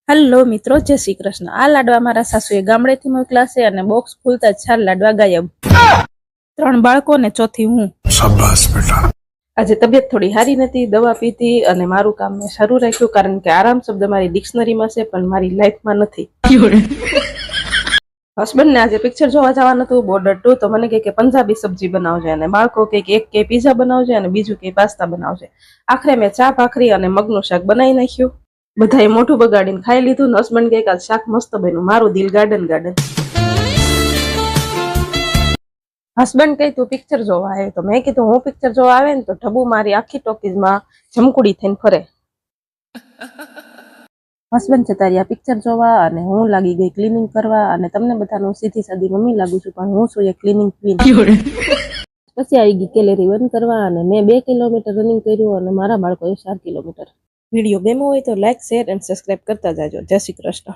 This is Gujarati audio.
હેલો મિત્રો, જય શ્રી કૃષ્ણ। આ લાડવા મારા સાસુએ ગામડેથી મોકલ્યા છે અને બોક્સ ખુલતા જ 4 લાડવા ગાયબ। 3 બાળકો ને ચોથી હું। શાબાશ બેટા। આજે તબિયત થોડી સારી નથી, દવા પીધી અને મારું કામ મેં શરૂ રાખ્યું કારણ કે આરામ શબ્દ મારી ડિક્શનરીમાં છે પણ મારી લાઈફમાં નથી। હસબન્ડ ને આજે પિક્ચર જોવા જવાનું હતું બોર્ડર 2, તો મને કહે કે પંજાબી સબ્જી બનાવજે અને બાળકો કહે કે એક કે પીઝા બનાવજે અને બીજું કે પાસ્તા બનાવજે। આખરે મેં ચા ભાખરી અને મગનું શાક બનાવી નાખ્યું। બધાએ મોઢું બગાડીને ખાઈ લીધું ને હસબન્ડ કહે કે આ શાક મસ્ત બન્યું, મારું દિલ ગાર્ડન ગાર્ડન। હસબન્ડ કહે તું પિક્ચર જોવા આવે, તો મેં કીધું હું પિક્ચર જોવા આવે ને તો ઢબુ મારી આખી ટોકીઝમાં જમકુડી થઈને ફરે। હસબન્ડ જતા રહ્યા પિક્ચર જોવા અને હું લાગી ગઈ ક્લિનિંગ કરવા અને તમને બધાનું સીધી સાદી મમ્મી લાગુ છું પણ હું છું એ ક્લિનિંગ ક્વીન। પછી આવી ગઈ કેલેરી બર્ન કરવા અને મેં 2 કિલોમીટર રનિંગ કર્યું અને મારા બાળકોએ 4 કિલોમીટર। વિડીયો ગમ્યો હોય તો લાઈક, શેર અને સબસ્ક્રાઇબ કરતા જાજો। જય શ્રી કૃષ્ણ।